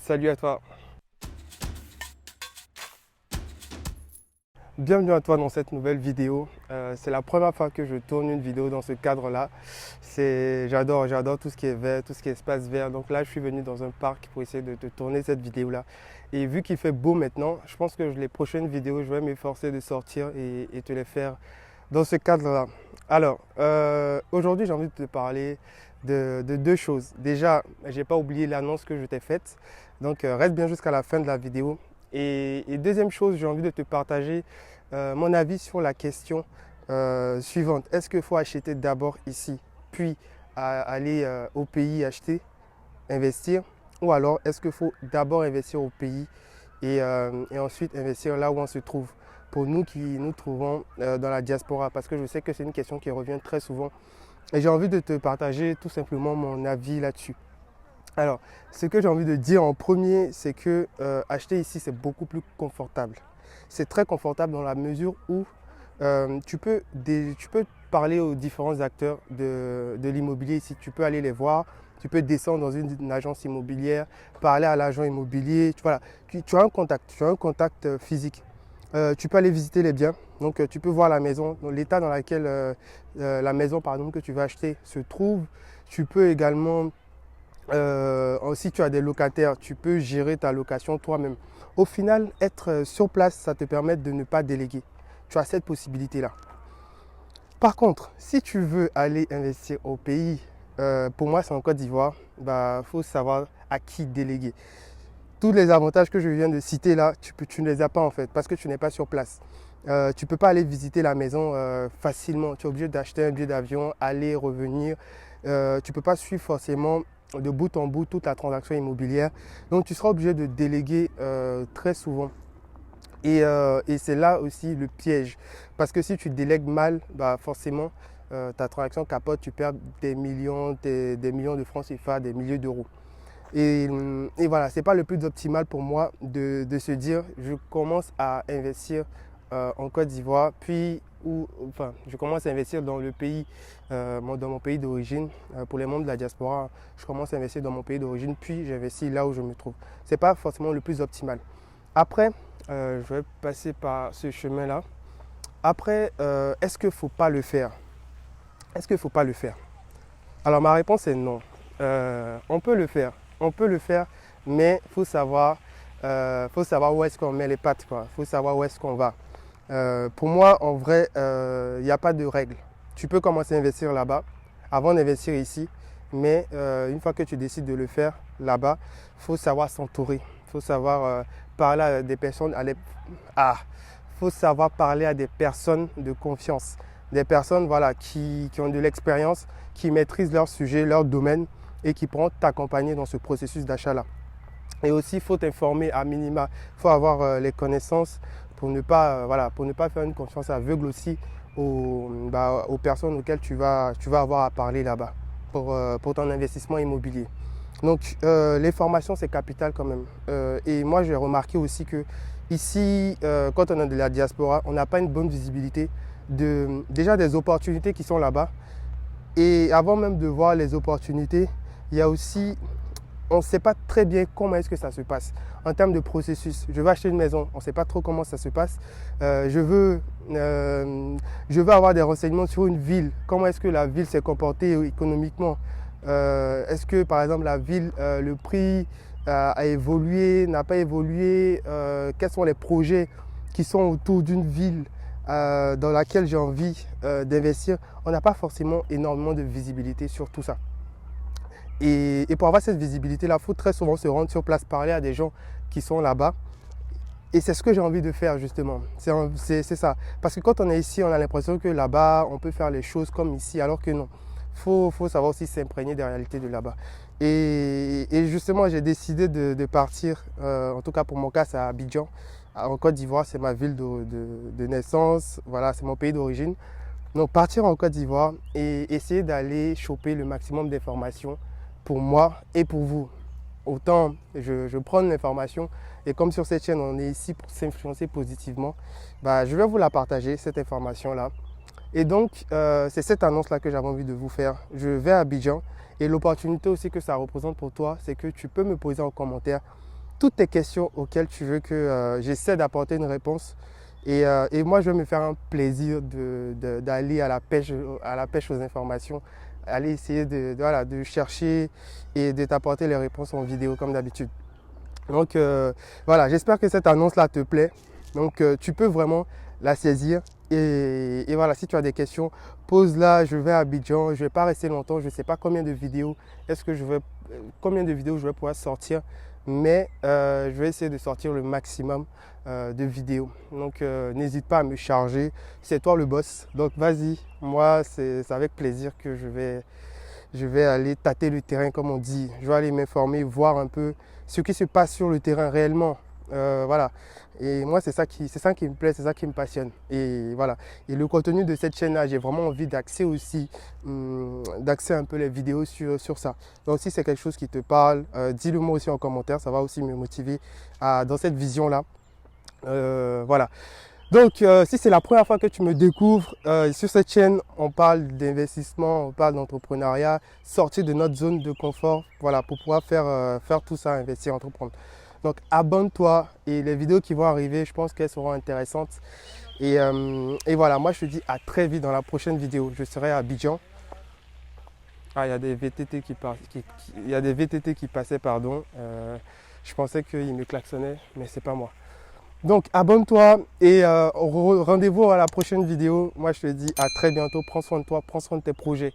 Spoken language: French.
Salut à toi. Bienvenue à toi dans cette nouvelle vidéo. C'est la première fois que je tourne une vidéo dans ce cadre-là. J'adore tout ce qui est vert, tout ce qui est espace vert. Donc là, je suis venu dans un parc pour essayer de te tourner cette vidéo-là. Et vu qu'il fait beau maintenant, je pense que les prochaines vidéos, je vais m'efforcer de sortir et te les faire dans ce cadre-là. Alors, aujourd'hui, j'ai envie de te parler de deux choses. Déjà, je n'ai pas oublié l'annonce que je t'ai faite. Donc, reste bien jusqu'à la fin de la vidéo. Et deuxième chose, j'ai envie de te partager mon avis sur la question suivante. Est-ce qu'il faut acheter d'abord ici, puis aller au pays acheter, investir? Ou alors est-ce qu'il faut d'abord investir au pays et ensuite investir là où on se trouve? Pour nous qui nous trouvons dans la diaspora, parce que je sais que c'est une question qui revient très souvent. Et j'ai envie de te partager tout simplement mon avis là-dessus. Alors, ce que j'ai envie de dire en premier, c'est que acheter ici, c'est beaucoup plus confortable. C'est très confortable dans la mesure où tu peux parler aux différents acteurs de l'immobilier ici. Tu peux aller les voir, tu peux descendre dans une agence immobilière, parler à l'agent immobilier. Voilà, tu as un contact physique. Tu peux aller visiter les biens. Donc, tu peux voir la maison, l'état dans lequel la maison, par exemple, que tu vas acheter se trouve. Tu peux également si tu as des locataires, tu peux gérer ta location toi-même. Au final, être sur place, ça te permet de ne pas déléguer. Tu as cette possibilité-là. Par contre, si tu veux aller investir au pays, pour moi c'est en Côte d'Ivoire, il faut savoir à qui déléguer. Tous les avantages que je viens de citer là, tu ne les as pas en fait, parce que tu n'es pas sur place. Tu ne peux pas aller visiter la maison facilement. Tu es obligé d'acheter un billet d'avion, aller, revenir. Tu ne peux pas suivre forcément de bout en bout toute la transaction immobilière. Donc tu seras obligé de déléguer très souvent. Et c'est là aussi le piège. Parce que si tu délègues mal, forcément, ta transaction capote, tu perds des millions de francs CFA, des milliers d'euros. Et voilà, ce n'est pas le plus optimal pour moi de se dire, je commence à investir en Côte d'Ivoire, puis je commence à investir dans le pays, dans mon pays d'origine. Pour les membres de la diaspora, je commence à investir dans mon pays d'origine, puis j'investis là où je me trouve. Ce n'est pas forcément le plus optimal. Après, je vais passer par ce chemin-là. Après, est-ce qu'il ne faut pas le faire? Est-ce qu'il ne faut pas le faire? Alors ma réponse est non. On peut le faire. On peut le faire, mais il faut savoir où est-ce qu'on met les pattes. Il faut savoir où est-ce qu'on va. Pour moi, en vrai, il n'y a pas de règle. Tu peux commencer à investir là-bas avant d'investir ici, mais une fois que tu décides de le faire là-bas, il faut savoir s'entourer. Il faut savoir parler à des personnes, faut savoir parler à des personnes de confiance. Des personnes voilà, qui ont de l'expérience, qui maîtrisent leur sujet, leur domaine et qui pourront t'accompagner dans ce processus d'achat-là. Et aussi, il faut t'informer à minima. Il faut avoir les connaissances pour ne pas faire une confiance aveugle aussi aux personnes auxquelles tu vas avoir à parler là-bas pour ton investissement immobilier. Donc, les formations, c'est capital quand même. Et moi, j'ai remarqué aussi que ici, quand on est de la diaspora, on n'a pas une bonne visibilité déjà des opportunités qui sont là-bas. Et avant même de voir les opportunités, il y a aussi, on ne sait pas très bien comment est-ce que ça se passe. En termes de processus, je veux acheter une maison, on ne sait pas trop comment ça se passe. Je veux avoir des renseignements sur une ville. Comment est-ce que la ville s'est comportée économiquement? Est-ce que par exemple la ville, le prix a évolué, n'a pas évolué? Quels sont les projets qui sont autour d'une ville dans laquelle j'ai envie d'investir? On n'a pas forcément énormément de visibilité sur tout ça. Et pour avoir cette visibilité-là, il faut très souvent se rendre sur place, parler à des gens qui sont là-bas. Et c'est ce que j'ai envie de faire justement. C'est ça. Parce que quand on est ici, on a l'impression que là-bas, on peut faire les choses comme ici, alors que non. Il faut savoir aussi s'imprégner des réalités de là-bas. Et justement, j'ai décidé de partir, en tout cas pour mon cas, c'est à Abidjan. En Côte d'Ivoire, c'est ma ville de naissance, voilà, c'est mon pays d'origine. Donc partir en Côte d'Ivoire et essayer d'aller choper le maximum d'informations pour moi et pour vous. Autant je prends l'information et comme sur cette chaîne on est ici pour s'influencer positivement, je vais vous la partager cette information-là. Et donc c'est cette annonce-là que j'avais envie de vous faire. Je vais à Abidjan et l'opportunité aussi que ça représente pour toi, c'est que tu peux me poser en commentaire toutes tes questions auxquelles tu veux que j'essaie d'apporter une réponse. Et moi, je vais me faire un plaisir d'aller à la pêche aux informations, aller essayer voilà, de chercher et de t'apporter les réponses en vidéo comme d'habitude. Donc voilà, j'espère que cette annonce-là te plaît. Donc tu peux vraiment la saisir. Et voilà, si tu as des questions, pose-la. Je vais à Abidjan, je ne vais pas rester longtemps. Je ne sais pas combien de vidéos combien de vidéos je vais pouvoir sortir. Mais je vais essayer de sortir le maximum de vidéos. Donc n'hésite pas à me charger. C'est toi le boss. Donc vas-y, moi c'est avec plaisir que je vais aller tâter le terrain comme on dit. Je vais aller m'informer, voir un peu ce qui se passe sur le terrain réellement. Voilà. Et moi, c'est ça qui me plaît, c'est ça qui me passionne. Et voilà. Et le contenu de cette chaîne-là, j'ai vraiment envie d'axer aussi, d'axer un peu les vidéos sur ça. Donc, si c'est quelque chose qui te parle, dis-le moi aussi en commentaire. Ça va aussi me motiver dans cette vision-là. Voilà. Donc, si c'est la première fois que tu me découvres, sur cette chaîne, on parle d'investissement, on parle d'entrepreneuriat, sortir de notre zone de confort, voilà, pour pouvoir faire tout ça, investir, entreprendre. Donc, abonne-toi et les vidéos qui vont arriver, je pense qu'elles seront intéressantes. Et voilà, moi, je te dis à très vite dans la prochaine vidéo. Je serai à Abidjan. Ah, il y a des VTT il y a des VTT qui passaient, pardon. Je pensais qu'ils me klaxonnaient, mais c'est pas moi. Donc abonne-toi et rendez-vous à la prochaine vidéo. Moi je te dis à très bientôt. Prends soin de toi, prends soin de tes projets.